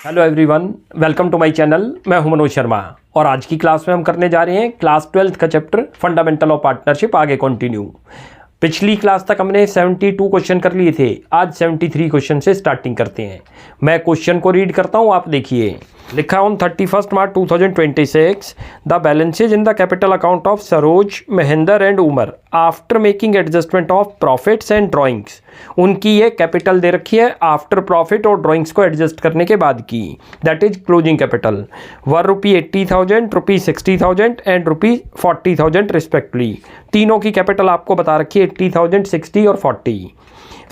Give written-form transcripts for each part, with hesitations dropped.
Hello everyone, welcome to my channel. मैं हूं मनोज शर्मा और आज की क्लास में हम करने जा रहे हैं क्लास 12th का चैप्टर फंडामेंटल ऑफ पार्टनरशिप आगे कंटिन्यू। पिछली क्लास तक हमने 72 क्वेश्चन कर लिए थे, आज 73 क्वेश्चन से स्टार्टिंग करते हैं। मैं क्वेश्चन को रीड करता हूं, आप देखिए। लिखा on 31 March 2026 the balances in the capital account of Saroj, Mahendra and Umar after making adjustment of profits and drawings. उनकी ये कैपिटल दे रखी है आफ्टर प्रॉफिट और ड्राइंग्स को एडजस्ट करने के बाद की, that is closing capital. Were ₹80,000, ₹60,000 and ₹40,000 respectively. तीनों की कैपिटल आपको बता रखी है 80,000, 60 और 40।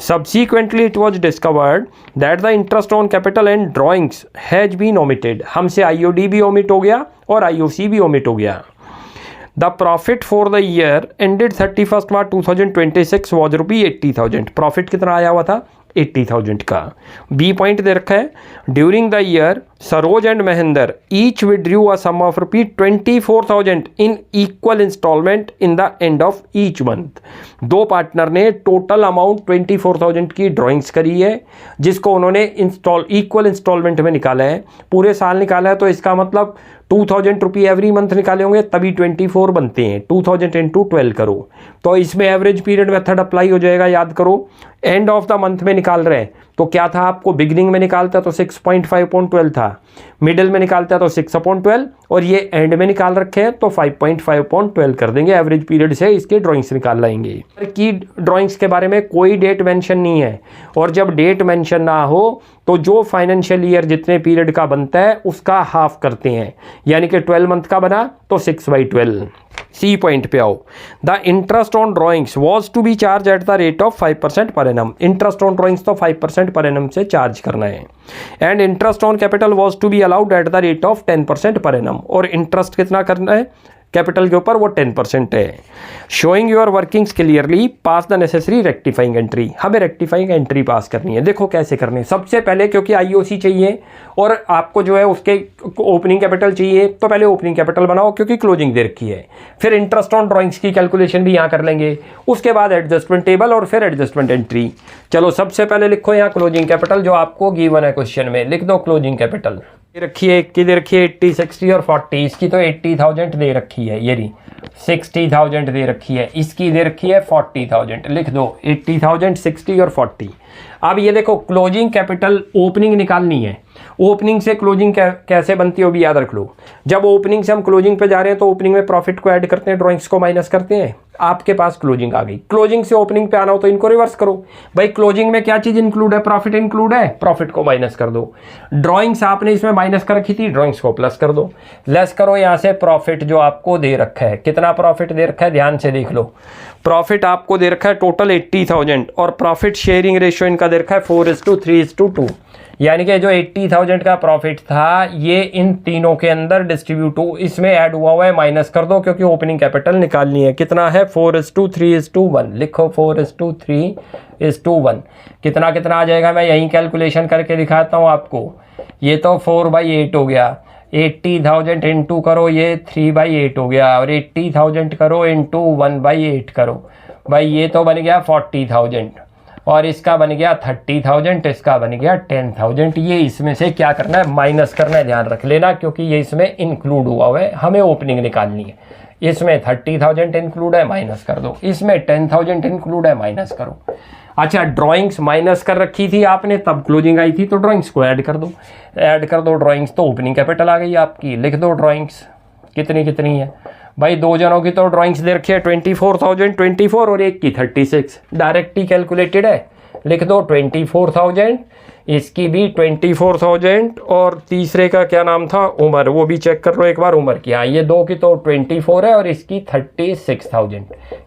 Subsequently, it was discovered that the interest on capital and drawings has been omitted. हमसे IOD भी omit हो गया और IOC भी omit हो गया। The profit for the year ended 31st March 2026 was ₹80,000. Profit कितना आया हुआ था? 80,000 का। बी पॉइंट दे रखा है, during the year Saroj and Mahendra each withdrew a sum of ₹24,000 in equal instalment in the end of each month. दो पार्टनर ने टोटल अमाउंट 24,000 की ड्राइंग्स करी है, जिसको उन्होंने इक्वल इंस्टॉलमेंट में निकाला है। पूरे साल निकाला है तो इसका मतलब 2,000 रुपये एवरी मंथ निकाले होंगे, तभी 24 बनते हैं। 2,000 इंटू 12 करो तो इसमें एवरेज पीरियड मेथड अप्लाई हो जाएगा। याद करो, एंड ऑफ द मंथ में निकाल रहे हैं तो क्या था, आपको बिगिनिंग में निकालता तो 6.5/12 था, मिडिल में निकालता तो 6/12 और ये एंड में निकाल रखे हैं तो 5.5/12 कर देंगे। एवरेज पीरियड से इसके ड्राइंग्स निकाल लाएंगे। की ड्राइंग्स के बारे में कोई डेट मेंशन नहीं है, और जब डेट मेंशन ना हो तो जो फाइनेंशियल ईयर जितने पीरियड का बनता है उसका हाफ करते हैं, यानी कि 12 मंथ का बना तो 6/12। सी पॉइंट पे आओ। The interest on drawings was to be charged at the rate of 5% per annum. Interest on drawings तो 5% पर एनम से चार्ज करना है। And interest on capital was to be allowed at the rate of 10% per annum. और interest कितना करना है capital के ऊपर, वो 10% है। Showing your workings clearly, pass the necessary rectifying entry. हमें रेक्टिफाइंग एंट्री पास करनी है। देखो कैसे करनी है। सबसे पहले क्योंकि IOC चाहिए और आपको जो है उसके ओपनिंग कैपिटल चाहिए, तो पहले ओपनिंग कैपिटल बनाओ क्योंकि क्लोजिंग दे रखी है। फिर इंटरेस्ट ऑन ड्राइंग्स की कैलकुलेशन भी यहाँ कर लेंगे, उसके बाद एडजस्टमेंट टेबल और फिर एडजस्टमेंट एंट्री। चलो सबसे पहले लिखो यहाँ क्लोजिंग कैपिटल, जो आपको गिवन है क्वेश्चन में। लिख दो क्लोजिंग कैपिटल। रखिए की दे रखी है 80, 60 और 40। इसकी तो 80,000 दे रखी है, ये रही 60,000 दे रखी है, इसकी दे रखी है 40,000। लिख दो 80,000, 60 और 40। अब ये देखो क्लोजिंग कैपिटल ओपनिंग निकालनी है। ओपनिंग से क्लोजिंग कैसे बनती है वो भी याद रख लो। जब ओपनिंग से हम क्लोजिंग पे जा रहे हैं तो ओपनिंग में प्रॉफिट को ऐड करते हैं, ड्राइंग्स को माइनस करते हैं। आपके पास क्लोजिंग आ गई, क्लोजिंग से ओपनिंग पे आना हो तो इनको रिवर्स करो। भाई क्लोजिंग में क्या चीज इंक्लूड है, प्रॉफिट इंक्लूड है, प्रॉफिट को माइनस कर दो। ड्राइंग्स आपने इसमें माइनस कर रखी थी, ड्राइंग्स को प्लस कर दो। लेस करो यहाँ से प्रॉफिट जो आपको दे रखा है। कितना प्रॉफिट दे रखा है ध्यान से देख लो। प्रॉफिट आपको दे रखा है टोटल 80,000 और प्रॉफिट शेयरिंग रेशियो इनका दे रखा है 4:3:2। यानी कि जो 80,000 का प्रॉफिट था ये इन तीनों के अंदर डिस्ट्रीब्यूट हो, इसमें ऐड हुआ है, माइनस कर दो क्योंकि ओपनिंग कैपिटल निकालनी है। कितना है 4:3:1। लिखो 4:3:1। कितना कितना आ जाएगा, मैं यहीं कैलकुलेशन करके दिखाता हूँ आपको। ये तो 4/8 हो गया। 80,000 इंटू करो, ये 3/8 हो गया, और 80,000 करो इंटू 1/8 करो। भाई ये तो बन गया 40,000 और इसका बन गया 30,000, इसका बन गया 10,000। ये इसमें से क्या करना है, माइनस करना है। ध्यान रख लेना क्योंकि ये इसमें इंक्लूड हुआ है, हमें ओपनिंग निकालनी है। इसमें 30,000 इंक्लूड है, माइनस कर दो। इसमें 10,000 इंक्लूड है, माइनस करो। अच्छा, ड्राइंग्स माइनस कर रखी थी आपने, तब क्लोजिंग आई थी तो ड्राइंग्स को ऐड कर दो। ऐड कर दो ड्राइंग्स तो ओपनिंग कैपिटल आ गई आपकी। लिख दो ड्राइंग्स कितनी कितनी है। भाई दो जनों की तो ड्राइंग्स दे रखी है 24,000, 24 और एक की 36। डायरेक्ट ही कैलकुलेटेड है। लिख दो 24,000, इसकी भी 24,000 और तीसरे का क्या नाम था, उमर, वो भी चेक कर लो एक बार उमर की। हाँ, ये दो की तो 24 है और इसकी 36,000।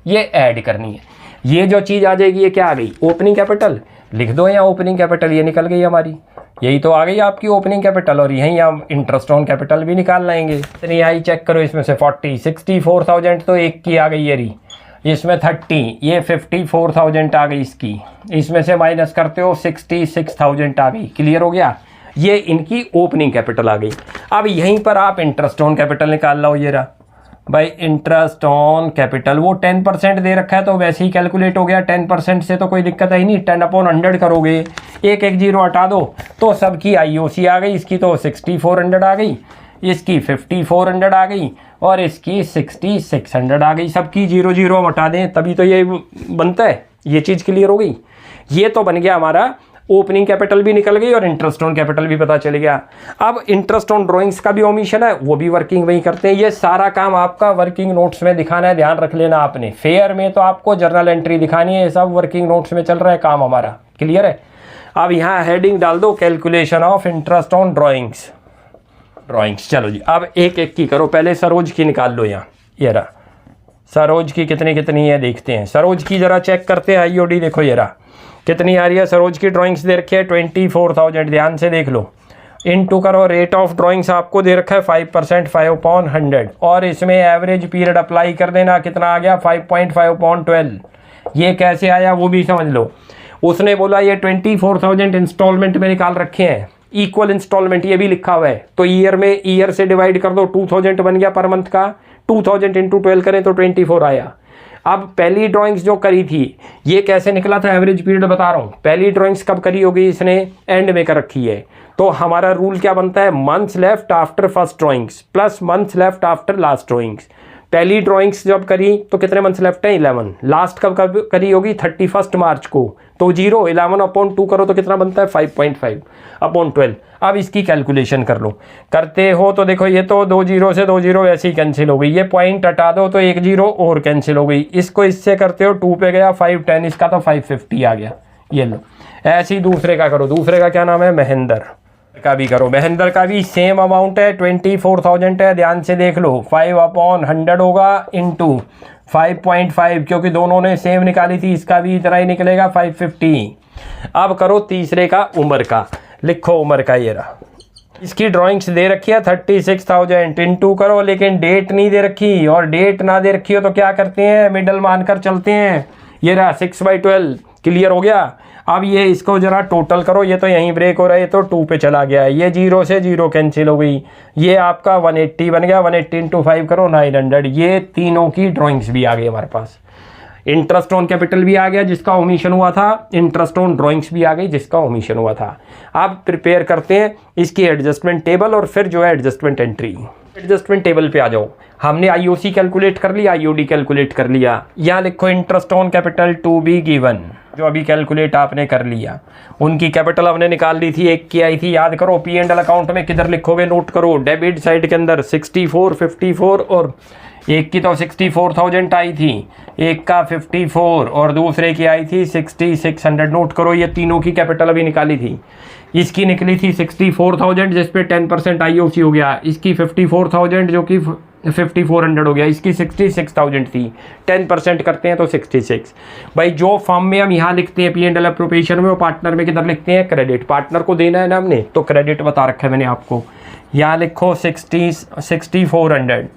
ये ऐड करनी है। ये जो चीज़ आ जाएगी ये क्या आ गई, ओपनिंग कैपिटल। लिख दो यहाँ ओपनिंग कैपिटल, ये निकल गई हमारी। यही तो आ गई आपकी ओपनिंग कैपिटल, और यहीं हम इंटरेस्ट ऑन कैपिटल भी निकाल लाएंगे। इतनी आई चेक करो, इसमें से 40, 64,000 तो एक की आ गई ये रही। इसमें 30, ये 54,000 आ गई इसकी। इसमें से माइनस करते हो 66,000 आ गई। क्लियर हो गया, ये इनकी ओपनिंग कैपिटल आ गई। अब यहीं पर आप इंटरेस्ट ऑन कैपिटल निकाल लो। ये रहा भाई इंटरेस्ट ऑन कैपिटल वो 10% दे रखा है तो वैसे ही कैलकुलेट हो गया। 10% से तो कोई दिक्कत है ही नहीं, 10/100 करोगे, एक एक जीरो हटा दो तो सबकी IOC आ गई। इसकी तो 6400 आ गई, इसकी 5400 आ गई और इसकी 6600 आ गई। सबकी 0 0 हटा दें तभी तो ये बनता है। ये चीज़ क्लियर हो गई। ये तो बन गया हमारा, ओपनिंग कैपिटल भी निकल गई और इंटरेस्ट ऑन कैपिटल भी पता चल गया। अब इंटरेस्ट ऑन ड्राइंग्स का भी ओमिशन है, वो भी वर्किंग वही करते हैं। ये सारा काम आपका वर्किंग नोट्स में दिखाना है, ध्यान रख लेना आपने। फेयर में तो आपको जर्नल एंट्री दिखानी है, ये सब वर्किंग नोट्स में चल रहा है काम हमारा। क्लियर है। अब यहाँ हेडिंग डाल दो calculation of interest on drawings. चलो जी, अब एक एक की करो। पहले सरोज की निकाल लो। यहाँ ये रहा सरोज की, कितनी है देखते हैं। सरोज की जरा चेक करते हैं IOD। देखो ये रहा कितनी आ रही है सरोज की। ड्राइंग्स दे रखी है 24,000, ध्यान से देख लो। इनटू करो, रेट ऑफ ड्राइंग्स आपको दे रखा है 5%, 5/100 और इसमें एवरेज पीरियड अप्लाई कर देना। कितना आ गया 5.5/12। ये कैसे आया वो भी समझ लो। उसने बोला ये 24,000 इंस्टॉलमेंट में निकाल रखे हैं, इक्वल इंस्टॉलमेंट ये भी लिखा हुआ है। तो ईयर से डिवाइड कर दो, 2000 बन गया पर मंथ का। 2000 × 12 करें तो 24 आया। अब पहली ड्राइंग्स जो करी थी ये कैसे निकला था, एवरेज पीरियड बता रहा हूँ। पहली ड्राइंग्स कब करी होगी, इसने एंड में कर रखी है। तो हमारा रूल क्या बनता है, months left after first drawings plus months left after last drawings. पहली ड्राइंग्स जब करी तो कितने मंथ्स लेफ्ट है, 11। लास्ट कब करी होगी, 31 मार्च को। तो 0 11/2 करो तो कितना बनता है 5.5/12। अब इसकी कैलकुलेशन कर लो। करते हो तो देखो ये तो 2 0 से 2 0 ऐसे ही कैंसिल हो गई। ये पॉइंट हटा दो तो 1 0 और कैंसिल हो गई। इसको इससे करते हो 2 पे गया 510, इसका तो 550 आ गया। ये लो। ऐसे ही दूसरे का करो। दूसरे का क्या नाम है, महेंद्र का भी करो। महेंद्र का भी सेम अमाउंट है, 24,000 है। ध्यान से देख लो, 5/100 होगा इंटू 5.5, क्योंकि दोनों ने सेम निकाली थी। इसका भी इतना ही निकलेगा 550। अब करो तीसरे का, उम्र का। लिखो उम्र का, ये रहा। इसकी ड्राइंग्स दे रखी है 36,000, इंटू करो। लेकिन डेट नहीं दे रखी, और डेट ना दे रखी हो तो क्या करते हैं, मिडल मानकर चलते हैं। ये रहा 6/12। क्लियर हो गया। अब ये इसको जरा टोटल करो। ये तो यहीं ब्रेक हो रहा है, ये तो 2 पे चला गया है। ये 0 से 0 कैंसिल हो गई। ये आपका 180 बन गया। 180 × 5 करो 900। ये तीनों की ड्राइंग्स भी आ गई हमारे पास। इंटरेस्ट ऑन कैपिटल भी आ गया जिसका ओमिशन हुआ था, इंटरेस्ट ऑन ड्राइंग्स भी आ गई जिसका ओमिशन हुआ था। अब प्रिपेयर करते हैं इसकी एडजस्टमेंट टेबल और फिर जो है एडजस्टमेंट एंट्री। एडजस्टमेंट टेबल पे आ जाओ। हमने IOC कैलकुलेट कर लिया, IOD कैलकुलेट कर लिया। यहाँ लिखो interest on capital to be given, जो अभी कैलकुलेट आपने कर लिया। उनकी कैपिटल हमने निकाल ली थी, एक की आई थी, याद करो। P&L अकाउंट में किधर लिखोगे, नोट करो। डेबिट साइड के अंदर 64, 54 और एक की तो 64,000 आई थी, एक का 54 और दूसरे की आई थी 6600। नोट करो, ये तीनों की कैपिटल अभी निकाली थी। इसकी निकली थी 64,000 जिस पे 10% IOC हो गया। इसकी 54,000 जो कि 5400 हो गया। इसकी 66,000 थी, 10% करते हैं तो 66। भाई जो फॉर्म में हम यहाँ लिखते हैं P&L अप्रोप्रिएशन में, वो पार्टनर में किधर लिखते हैं, क्रेडिट। पार्टनर को देना है ना हमने, तो क्रेडिट बता रखा है मैंने आपको। यहाँ लिखो 6400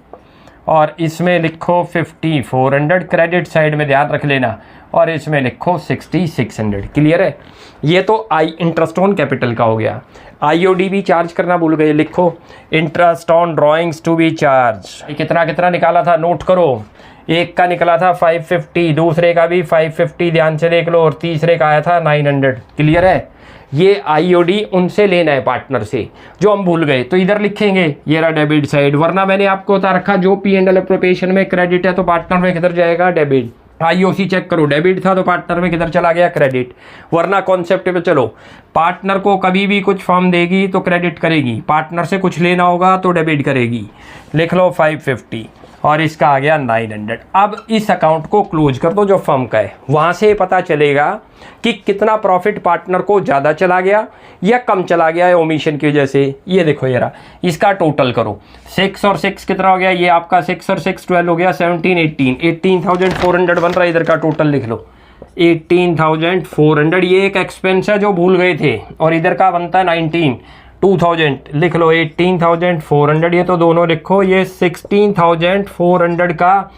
और इसमें लिखो 5400, क्रेडिट साइड में ध्यान रख लेना। और इसमें लिखो 6600। क्लियर है। ये तो इंटरेस्ट ऑन कैपिटल का हो गया। IOD भी चार्ज करना भूल गए, लिखो interest on drawings to be charge. कितना कितना निकाला था, नोट करो। एक का निकला था 550, दूसरे का भी 550, ध्यान से देख लो, और तीसरे का आया था 900। क्लियर है। ये IOD उनसे लेना है, पार्टनर से, जो हम भूल गए तो इधर लिखेंगे। ये रहा डेबिट साइड, वरना मैंने आपको बता रखा जो P&L अप्रोप्रिएशन में क्रेडिट है तो पार्टनर में किधर जाएगा, डेबिट। IOC चेक करो, डेबिट था तो पार्टनर में किधर चला गया, क्रेडिट। वरना कॉन्सेप्ट पे चलो, पार्टनर को कभी भी कुछ फर्म देगी तो क्रेडिट करेगी, पार्टनर से कुछ लेना होगा तो डेबिट करेगी। लिख लो 550 और इसका आ गया 900। अब इस अकाउंट को क्लोज कर दो जो फर्म का है। वहाँ से पता चलेगा कि कितना प्रॉफिट पार्टनर को ज़्यादा चला गया या कम चला गया है ओमिशन की वजह से। ये देखो ये रहा, इसका टोटल करो। 6 और 6 कितना हो गया, ये आपका 6 और 6 12 हो गया, 17 18 18,400 बन रहा है। इधर का टोटल लिख लो 18,400। ये एक एक्सपेंस है जो भूल गए थे, और इधर का बनता है 19,2000। लिख लो 18,400, ये तो दोनों लिखो। ये 16,400 का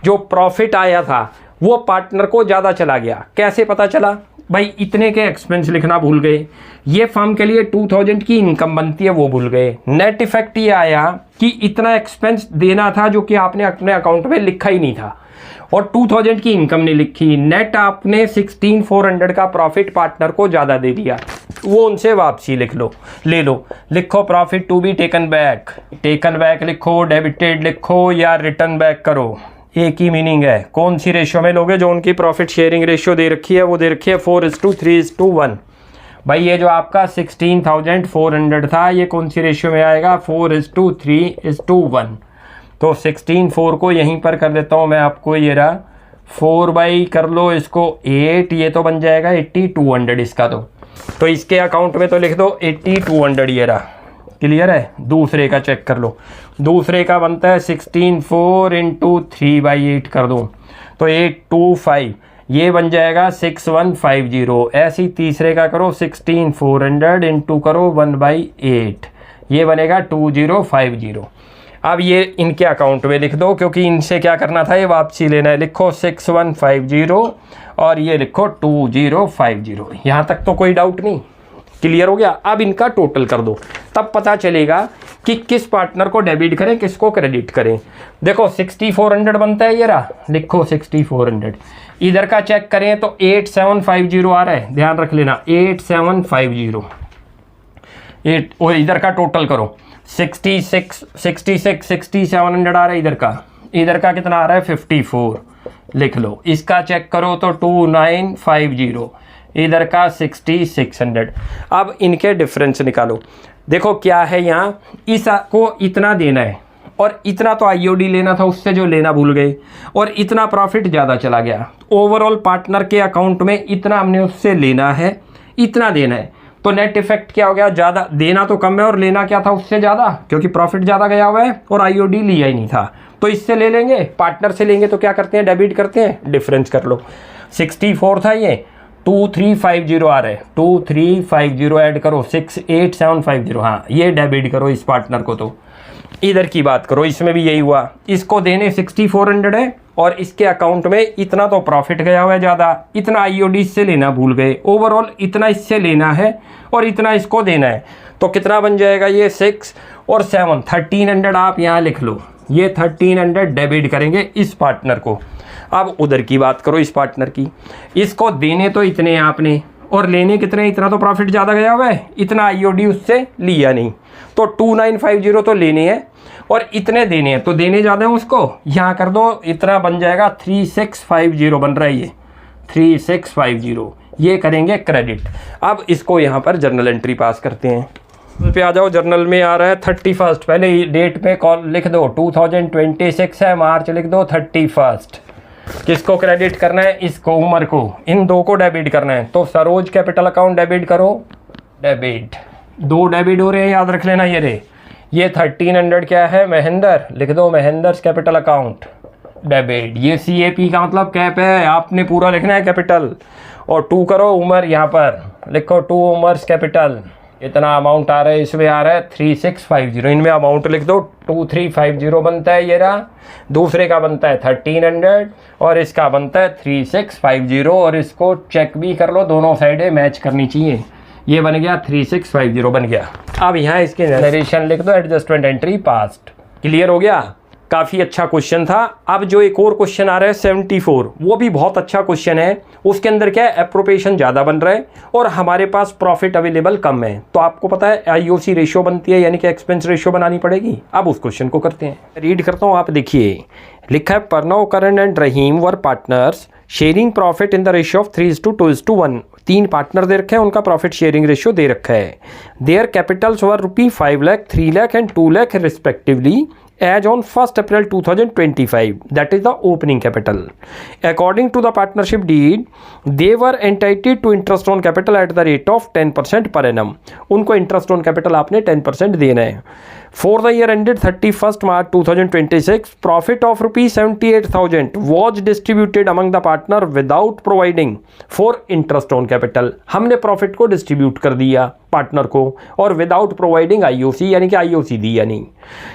जो प्रॉफिट आया था वो पार्टनर को ज़्यादा चला गया। कैसे पता चला, भाई इतने के एक्सपेंस लिखना भूल गए, ये फर्म के लिए 2000 की इनकम बनती है वो भूल गए। नेट इफेक्ट ये आया कि इतना एक्सपेंस देना था जो कि आपने अपने अकाउंट में लिखा ही नहीं था, और 2000 की इनकम नहीं लिखी। नेट आपने 16400 का प्रॉफिट पार्टनर को ज़्यादा दे दिया, वो उनसे वापसी लिख लो, ले लो। लिखो profit to be taken back, taken back लिखो, डेबिटेड लिखो या रिटर्न बैक करो, एक ही मीनिंग है। कौन सी रेशियो में लोगे? जो उनकी प्रॉफिट शेयरिंग रेशियो दे रखी है वो दे रखी है 4:3:1। भाई ये जो आपका 16,400 था ये कौन सी रेशियो में आएगा? 4:3:1। तो 16,4 को यहीं पर कर देता हूँ मैं आपको, ये रहा 4 बाई कर लो इसको 8, ये तो बन जाएगा 80,200 इसका। तो इसके अकाउंट में तो लिख दो 80,200, ये रहा। क्लियर है? दूसरे का चेक कर लो, दूसरे का बनता है 16,4 × 3/8 कर दो तो 825, ये बन जाएगा 6150। ऐसे ही तीसरे का करो 16,400 इंटू करो 1/8, ये बनेगा 2050। अब ये इनके अकाउंट में लिख दो, क्योंकि इनसे क्या करना था, ये वापसी लेना है। लिखो 6150 और ये लिखो 2050। यहाँ तक तो कोई डाउट नहीं? क्लियर हो गया? अब इनका टोटल कर दो, तब पता चलेगा कि किस पार्टनर को डेबिट करें किसको क्रेडिट करें। देखो 6400 बनता है, ये रहा, लिखो 6400। इधर का चेक करें तो 8750 आ रहा है, ध्यान रख लेना 8750। और इधर का टोटल करो 6700 आ रहा है इधर का कितना आ रहा है 54, लिख लो। इसका चेक करो तो 2950, इधर का 6600। अब इनके डिफरेंस निकालो। देखो क्या है, यहाँ इसको इतना देना है और इतना तो आईओडी लेना था, उससे जो लेना भूल गए, और इतना प्रॉफिट ज़्यादा चला गया। ओवरऑल पार्टनर के अकाउंट में इतना हमने उससे लेना है, इतना देना है। तो नेट इफेक्ट क्या हो गया? ज़्यादा देना तो कम है और लेना क्या था उससे ज़्यादा, क्योंकि प्रॉफिट ज़्यादा गया हुआ है और आईओडी लिया ही नहीं था। तो इससे ले लेंगे, पार्टनर से लेंगे तो क्या करते हैं, डेबिट करते हैं। डिफरेंस कर लो, 64 था ये 2350 आ रहा है, 2350 ऐड करो 68750, हाँ ये डेबिट करो इस पार्टनर को। तो इधर की बात करो, इसमें भी यही हुआ, इसको देने 6400 है और इसके अकाउंट में इतना तो प्रॉफिट गया हुआ है ज़्यादा, इतना आईओडी इससे लेना भूल गए, ओवरऑल इतना इससे लेना है और इतना इसको देना है। तो कितना बन जाएगा ये 6 और 7 1300 आप यहाँ लिख लो, ये 1300 डेबिट करेंगे इस पार्टनर को। अब उधर की बात करो इस पार्टनर की, इसको देने तो इतने आपने और लेने कितने, इतना तो प्रॉफिट ज़्यादा गया हुआ है, इतना आईओडी उससे लिया नहीं। तो 2950 तो लेने हैं और इतने देने हैं, तो देने ज़्यादा है उसको, यहाँ कर दो, इतना बन जाएगा 3650 बन रहा है ये 3650, ये करेंगे क्रेडिट। अब इसको यहाँ पर जर्नल एंट्री पास करते हैं। पे आ जाओ, जर्नल में आ रहा है 31, पहले डेट पे कॉल लिख दो, 2026 है, मार्च लिख दो 31। किसको क्रेडिट करना है? इसको, उमर को, इन दो को डेबिट करना है। तो सरोज कैपिटल अकाउंट डेबिट करो, डेबिट, 2 डेबिट हो रहे हैं, याद रख लेना। ये रे, ये 1300 क्या है, महेंद्र, लिख दो महेंद्र कैपिटल अकाउंट डेबिट। ये CAP का मतलब कैप है, आपने पूरा लिखना है कैपिटल। और 2 करो उमर, यहाँ पर लिखो 2 उमर्स कैपिटल। इतना अमाउंट आ रहा है, इसमें आ रहा है 3650, इनमें अमाउंट लिख दो 2350 बनता है, ये रहा। दूसरे का बनता है 1300 और इसका बनता है 3650, और इसको चेक भी कर लो, दोनों साइडें मैच करनी चाहिए। ये बन गया 3650 बन गया। अब यहाँ इसके नरेशन लिख दो, एडजस्टमेंट एंट्री पास्ट। क्लियर हो गया? काफ़ी अच्छा क्वेश्चन था। अब जो एक और क्वेश्चन आ रहा है 74, वो भी बहुत अच्छा क्वेश्चन है। उसके अंदर क्या है, एप्रोप्रिएशन ज़्यादा बन रहा है और हमारे पास प्रॉफिट अवेलेबल कम है। तो आपको पता है आईओसी रेशियो बनती है, यानी कि एक्सपेंस रेशियो बनानी पड़ेगी। अब उस क्वेश्चन को करते हैं, रीड करता हूँ, आप देखिए। लिखा है Pranav, Karan and Rahim were partners sharing profit in the ratio of 3:2:1। 3 partner दे रखे हैं, उनका प्रॉफिट शेयरिंग रेशियो दे रखा है। Their capitals were ₹5 lakh, 3 lakh and 2 lakh respectively as on 1st April 2025, that is the opening capital. According to the partnership deed, they were entitled to interest on capital at the rate of 10% per annum. उनको interest on capital आपने 10% देना है। For the year ended 31st March 2026, profit of ₹78,000 was distributed among the partner without providing for interest on capital. हमने profit को distribute कर दिया partner को, और विदाउट प्रोवाइडिंग आईओसी, यानी कि आईओसी दी या नहीं।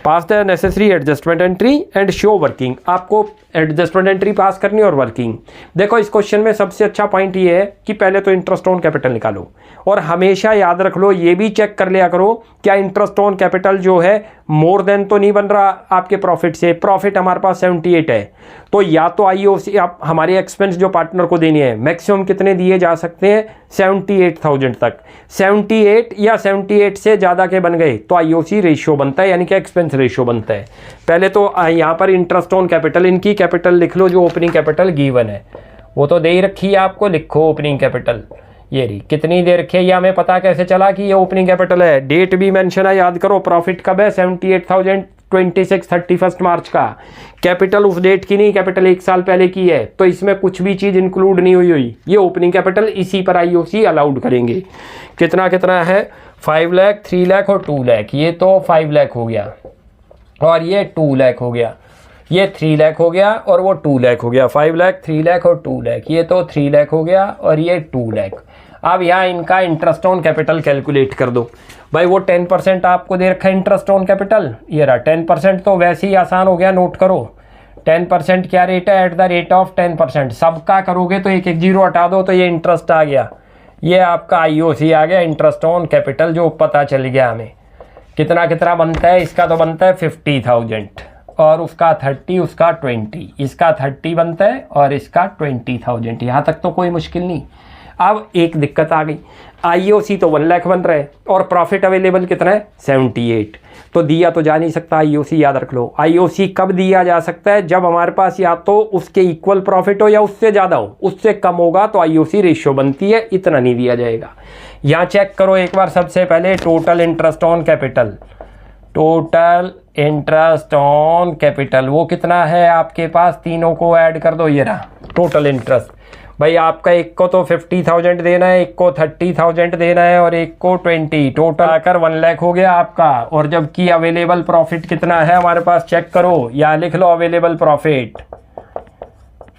Pass the necessary adjustment entry and show working, आपको एडजस्टमेंट एंट्री पास करनी और वर्किंग। देखो इस क्वेश्चन में सबसे अच्छा पॉइंट ये है कि पहले तो इंटरेस्ट ऑन कैपिटल निकालो, और हमेशा याद रख लो, ये भी चेक कर लिया करो क्या इंटरेस्ट ऑन कैपिटल जो है मोर देन तो नहीं बन रहा आपके प्रॉफिट से। प्रॉफिट हमारे पास 78 है, तो या तो आईओसी आप हमारे एक्सपेंस जो पार्टनर को देनी है मैक्सिमम कितने दिए जा सकते हैं, 78,000 तक। 78 या 78 से ज़्यादा के बन गए तो आईओसी रेशियो बनता है, यानी कि एक्सपेंस रेशियो बनता है। पहले तो यहाँ पर इंटरेस्ट ऑन कैपिटल, इनकी कैपिटल लिख लो, जो ओपनिंग कैपिटल गिवन है वो तो दे ही रखी है आपको, लिखो ओपनिंग कैपिटल ये रही, कितनी दे रखी है ये हमें पता कैसे चला कि ये ओपनिंग कैपिटल है। डेट भी मेंशन है, याद करो प्रॉफिट कब है, 78,000 31 मार्च का। कैपिटल उस डेट की नहीं, कैपिटल 1 साल पहले की है, तो इसमें कुछ भी चीज़ इंक्लूड नहीं हुई ये ओपनिंग कैपिटल, इसी पर आईओसी अलाउड करेंगे। कितना कितना है, 5 लाख, 3 लाख और 2 लाख। ये तो 5 लाख हो गया और ये 2 लाख हो गया, ये 3 लाख हो गया और वो 2 लाख हो गया। 5 लाख, 3 लाख और 2 लाख, ये तो 3 लाख हो गया और ये 2 लाख। अब यहाँ इनका इंटरेस्ट ऑन कैपिटल कैलकुलेट कर दो भाई। वो 10% आपको दे रखा है इंटरेस्ट ऑन कैपिटल, ये रहा 10%, तो वैसे ही आसान हो गया, नोट करो 10% क्या रेट है, एट द रेट ऑफ 10%। सबका करोगे तो एक एक जीरो हटा दो तो ये इंटरेस्ट आ गया, ये आपका आईओसी आ गया, इंटरेस्ट ऑन कैपिटल जो पता चल गया हमें। कितना कितना बनता है, इसका तो बनता है 50,000 और उसका 30, उसका 20, इसका 30 बनता है और इसका 20,000। यहाँ तक तो कोई मुश्किल नहीं। अब एक दिक्कत आ गई, आईओसी तो 1 लाख बन रहा है और प्रॉफिट अवेलेबल कितना है, 78। तो दिया तो जा नहीं सकता आईओसी, याद रख लो। आईओसी कब दिया जा सकता है, जब हमारे पास या तो उसके इक्वल प्रॉफिट हो या उससे ज़्यादा हो, उससे कम होगा तो आईओसी रेशियो बनती है, इतना नहीं दिया जाएगा। यहाँ चेक करो एक बार, सबसे पहले total interest on capital, total interest on capital वो कितना है आपके पास, तीनों को ऐड कर दो, ये रहा टोटल इंटरेस्ट। भाई आपका एक को तो 50,000 देना है, एक को 30,000 देना है और एक को 20, टोटल आकर 1 लाख हो गया आपका। और जबकि अवेलेबल प्रॉफिट कितना है हमारे पास, चेक करो, या लिख लो अवेलेबल प्रॉफिट।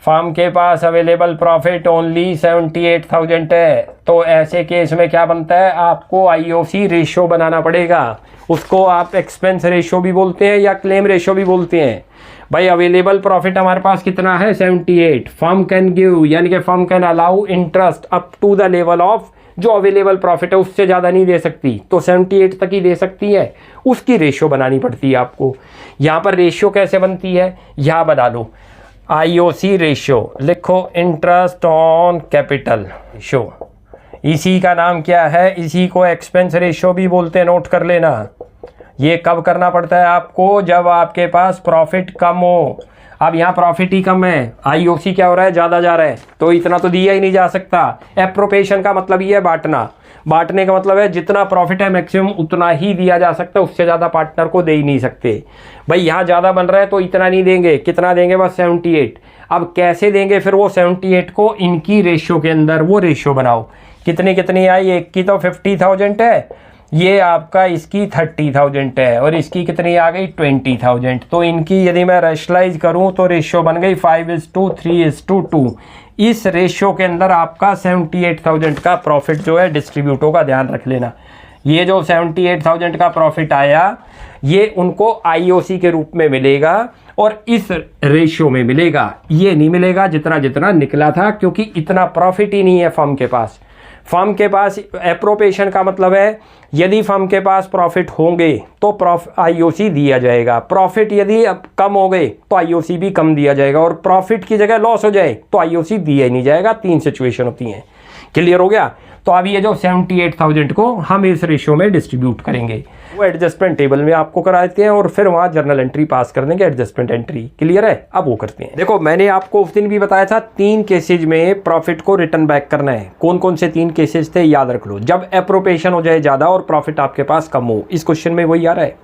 फर्म के पास अवेलेबल प्रॉफिट ओनली 78,000 है, तो ऐसे केस में क्या बनता है, आपको आईओसी रेशियो बनाना पड़ेगा। उसको आप एक्सपेंस रेशियो भी बोलते हैं या क्लेम रेशियो भी बोलते हैं। भाई अवेलेबल प्रॉफिट हमारे पास कितना है, 78। फर्म कैन गिव, यानी कि firm can allow interest up to the level of, जो अवेलेबल प्रॉफिट है उससे ज़्यादा नहीं दे सकती, तो 78 तक ही दे सकती है, उसकी रेशियो बनानी पड़ती है आपको। यहाँ पर रेशियो कैसे बनती है, यहाँ बना लो, आईओसी रेशियो लिखो, इंटरेस्ट ऑन कैपिटल रेशियो, इसी का नाम क्या है, इसी को एक्सपेंस रेशियो भी बोलते हैं, नोट कर लेना। ये कब करना पड़ता है आपको, जब आपके पास प्रॉफिट कम हो। अब यहाँ प्रॉफिट ही कम है, आईओसी क्या हो रहा है, ज़्यादा जा रहा है, तो इतना तो दिया ही नहीं जा सकता। एप्रोप्रिएशन का मतलब ये है बांटना, बांटने का मतलब है जितना प्रॉफिट है मैक्सिमम उतना ही दिया जा सकता है, उससे ज़्यादा पार्टनर को दे ही नहीं सकते। भाई यहाँ ज़्यादा बन रहा है तो इतना नहीं देंगे, कितना देंगे, बस 78। अब कैसे देंगे फिर वो 78 को, इनकी रेशियो के अंदर वो रेशियो बनाओ, कितनी कितनी आई, एक की तो 50,000 है, ये आपका इसकी 30,000 है और इसकी कितनी आ गई, 20,000। तो इनकी यदि मैं रेशलाइज करूं तो रेशियो बन गई 5:3:2। इस रेशियो के अंदर आपका 78,000 का प्रॉफिट जो है डिस्ट्रीब्यूट होगा, ध्यान रख लेना। ये जो 78,000 का प्रॉफिट आया ये उनको आईओसी के रूप में मिलेगा और इस रेशियो में मिलेगा, ये नहीं मिलेगा जितना जितना निकला था, क्योंकि इतना प्रॉफिट ही नहीं है फर्म के पास। फर्म के पास एप्रोप्रिएशन का मतलब है यदि फर्म के पास प्रॉफिट होंगे तो आईओसी दिया जाएगा, प्रॉफिट यदि कम हो गए तो आईओसी भी कम दिया जाएगा, और प्रॉफिट की जगह लॉस हो जाए तो आईओसी दिया ही नहीं जाएगा। 3 सिचुएशन होती हैं। क्लियर हो गया। तो अब ये जो 78,000 को हम इस रेशियो में डिस्ट्रीब्यूट करेंगे, वो एडजस्टमेंट टेबल में आपको करा देते हैं और फिर वहाँ जर्नल एंट्री पास कर देंगे, एडजस्टमेंट एंट्री। क्लियर है। अब वो करते हैं। देखो मैंने आपको उस दिन भी बताया था 3 केसेज में प्रॉफिट को रिटर्न बैक करना है। कौन कौन से 3 केसेज थे याद रख लो। जब एप्रोप्रिएशन हो जाए ज़्यादा और प्रॉफिट आपके पास कम हो, इस क्वेश्चन में वही आ रहा है।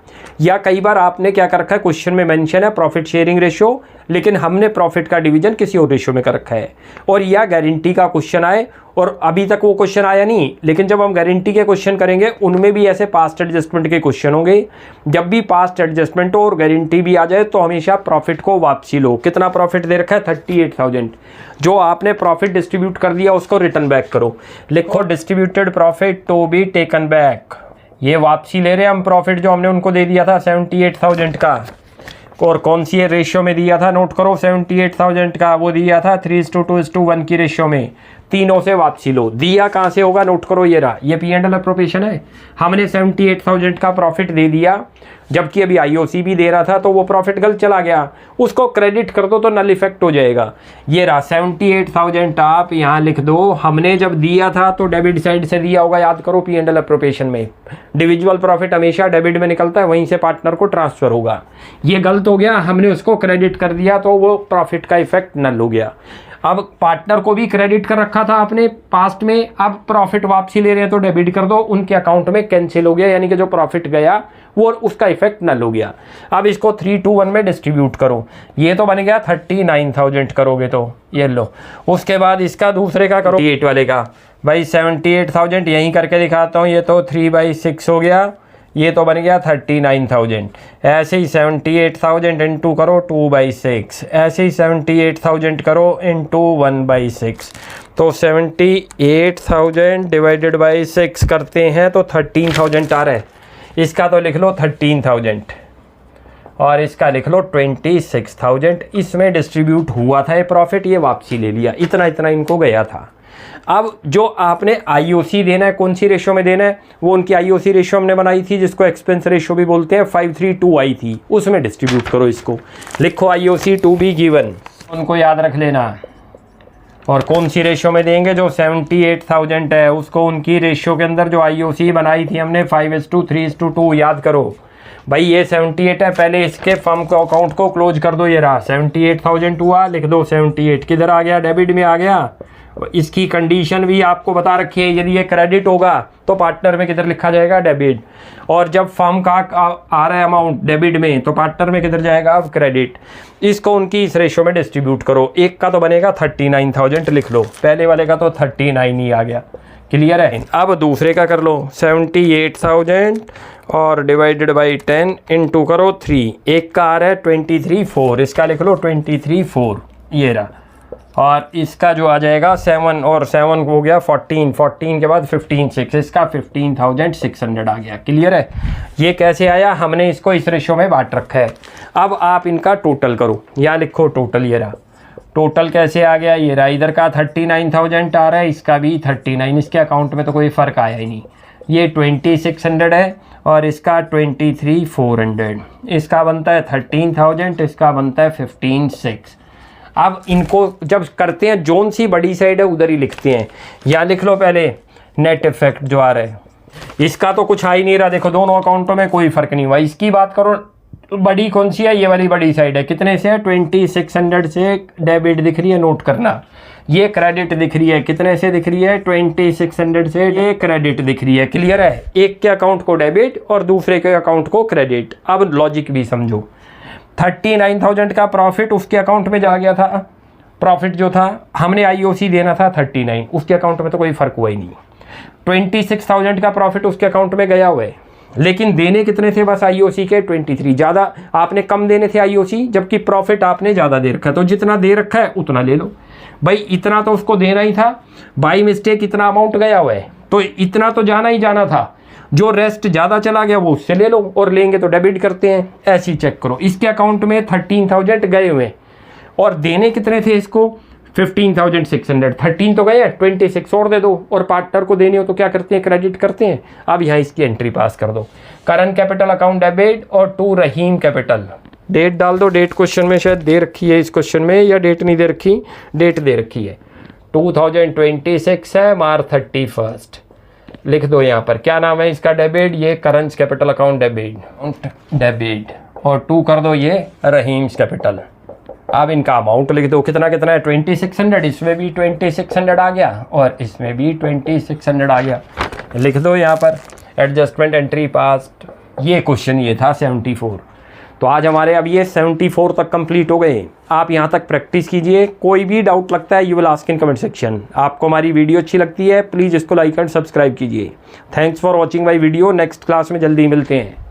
या कई बार आपने क्या कर रखा है, क्वेश्चन में मेंशन है प्रॉफिट शेयरिंग रेशियो लेकिन हमने प्रॉफिट का डिवीजन किसी और रेशियो में कर रखा है। और या गारंटी का क्वेश्चन आए, और अभी तक वो क्वेश्चन आया नहीं, लेकिन जब हम गारंटी के क्वेश्चन करेंगे उनमें भी ऐसे पास्ट एडजस्टमेंट के क्वेश्चन होंगे। जब भी पास्ट एडजस्टमेंट हो और गारंटी भी आ जाए तो हमेशा प्रॉफिट को वापसी लो। कितना प्रॉफिट दे रखा है? 38,000। जो आपने प्रॉफिट डिस्ट्रीब्यूट कर दिया उसको रिटर्न बैक करो। लिखो distributed profit to be taken back. ये वापसी ले रहे हैं हम प्रॉफिट जो हमने उनको दे दिया था 78,000 का। और कौन सी रेशियो में दिया था? नोट करो, 78,000 का वो दिया था 3:2:1 की रेशियो में। तीनों से वापसी लो। दिया कहाँ से होगा? नोट करो, ये रहा, ये P&L अप्रोप्रिएशन है। हमने 78,000 का प्रॉफिट दे दिया, जबकि अभी IOC भी दे रहा था, तो वो प्रॉफिट गलत चला गया, उसको क्रेडिट कर दो तो नल इफेक्ट हो जाएगा। ये रहा 78,000, आप यहाँ लिख दो। हमने जब दिया था तो डेबिट साइड से दिया होगा, याद करो P&L अप्रोप्रिएशन में डिविजुअल प्रॉफिट हमेशा डेबिट में निकलता है, वहीं से पार्टनर को ट्रांसफर होगा। ये गलत हो गया, हमने उसको क्रेडिट कर दिया तो वो प्रॉफिट का इफेक्ट नल हो गया। अब पार्टनर को भी क्रेडिट कर रखा था आपने पास्ट में, अब प्रॉफिट वापसी ले रहे हैं तो डेबिट कर दो, उनके अकाउंट में कैंसिल हो गया, यानी कि जो प्रॉफिट गया वो उसका इफेक्ट नल हो गया। अब इसको 3:1 में डिस्ट्रीब्यूट करो। ये तो बन गया 39,000 करोगे तो ये लो। उसके बाद इसका दूसरे का करो 8 वाले का। भाई 78,000 यहीं करके दिखाता हूँ, ये तो 3/6 हो गया, ये तो बन गया 39,000। ऐसे ही 78,000 इंटू करो 2/6, ऐसे ही 78,000 करो इंटू 1/6, तो 78,000 डिवाइडेड बाई 6 करते हैं तो 13,000 आ रहा है। इसका तो लिख लो 13,000 और इसका लिख लो 26,000। इसमें डिस्ट्रीब्यूट हुआ था ये प्रॉफिट, ये वापसी ले लिया, इतना इतना इनको गया था। अब जो आपने IOC देना है, कौन सी रेशियो में देना है? वो उनकी IOC रेशियो हमने बनाई थी जिसको एक्सपेंस रेशियो भी बोलते हैं, 5:3:2 आई थी, उसमें डिस्ट्रीब्यूट करो इसको। लिखो IOC टू बी गिवन, उनको याद रख लेना। और कौन सी रेशियो में देंगे? जो 78,000 है उसको उनकी रेशियो के अंदर जो IOC बनाई थी हमने 5:3:2 याद करो। भाई ये 78 है, पहले इसके फर्म को अकाउंट को क्लोज कर दो। ये रहा 78,000 हुआ, लिख दो 78 किधर आ गया? डेबिट में आ गया। इसकी कंडीशन भी आपको बता रखी है, यदि ये क्रेडिट होगा तो पार्टनर में किधर लिखा जाएगा? डेबिट। और जब फर्म का आ रहा है अमाउंट डेबिट में तो पार्टनर में किधर जाएगा? अब क्रेडिट। इसको उनकी इस रेशियो में डिस्ट्रीब्यूट करो। एक का तो बनेगा 39,000 लिख लो, पहले वाले का तो 39 ही आ गया। क्लियर है? अब दूसरे का कर लो 78,000 और डिवाइडेड बाई 10 इंटू करो 3। एक का आ रहा है 23,400, इसका लिख लो 23,400, ये रहा। और इसका जो आ जाएगा 7 और 7 हो गया 14, 14 के बाद 15,600, इसका 15,600 आ गया। क्लियर है? ये कैसे आया? हमने इसको इस रेशियो में बांट रखा है। अब आप इनका टोटल करो, यहाँ लिखो टोटल, ये रहा। टोटल कैसे आ गया? ये रहा, इधर का 39,000 आ रहा है, इसका भी 39, इसके अकाउंट में तो कोई फ़र्क आया ही नहीं। ये 2600 है और इसका 23,400, इसका बनता है 13,000, इसका बनता है 15,600। अब इनको जब करते हैं जोन सी बड़ी साइड है उधर ही लिखते हैं। यहाँ लिख लो पहले नेट इफेक्ट जो आ रहा है, इसका तो कुछ आ ही नहीं रहा। देखो दोनों अकाउंटों में कोई फ़र्क नहीं हुआ। इसकी बात करो तो बड़ी कौन सी है? ये वाली बड़ी साइड है। कितने से है? 2600 से डेबिट दिख रही है, नोट करना। ये क्रेडिट दिख रही है, कितने से दिख रही है? 2600 से ये क्रेडिट दिख रही है। क्लियर है? एक के अकाउंट को डेबिट और दूसरे के अकाउंट को क्रेडिट। अब लॉजिक भी समझो। 39,000 का प्रॉफिट उसके अकाउंट में जा गया था। प्रॉफिट जो था हमने IOC देना था 39, उसके अकाउंट में तो कोई फ़र्क हुआ ही नहीं। 26,000 का प्रॉफिट उसके अकाउंट में गया हुआ है, लेकिन देने कितने थे बस IOC के? 23। ज़्यादा आपने कम देने थे IOC, जबकि प्रॉफिट आपने ज़्यादा दे रखा है, तो जितना दे रखा है उतना ले लो। भाई इतना तो उसको देना ही था, बाई मिस्टेक इतना अमाउंट गया हुआ है तो इतना तो जाना ही जाना था। जो रेस्ट ज़्यादा चला गया वो उससे ले लो, और लेंगे तो डेबिट करते हैं। ऐसे ही चेक करो। इसके अकाउंट में 13,000 गए हुए और देने कितने थे इसको? 15,600। 13 तो गए, 26 और दे दो। और पार्टनर को देनी हो तो क्या करते हैं? क्रेडिट करते हैं। अब यहाँ इसकी एंट्री पास कर दो। करंट कैपिटल अकाउंट डेबिट और टू रहीम कैपिटल। डेट डाल दो। डेट क्वेश्चन में शायद दे रखी है इस क्वेश्चन में, या डेट नहीं दे रखी? डेट दे रखी है 2026 है, मार्च 31। लिख दो यहाँ पर। क्या नाम है इसका? डेबिट। ये करंट कैपिटल अकाउंट डेबिट और टू कर दो ये रहीम्स कैपिटल। अब इनका अमाउंट लिख दो। कितना कितना है? 2600। इसमें भी 2600 आ गया और इसमें भी 2600 आ गया। लिख दो यहाँ पर। Adjustment entry past. ये क्वेश्चन ये था 74। तो आज हमारे अब ये 74 तक कंप्लीट हो गए। आप यहाँ तक प्रैक्टिस कीजिए, कोई भी डाउट लगता है you will ask in comment section. आपको हमारी वीडियो अच्छी लगती है प्लीज़ इसको लाइक एंड सब्सक्राइब कीजिए। Thanks for watching my video. Next class में जल्दी मिलते हैं।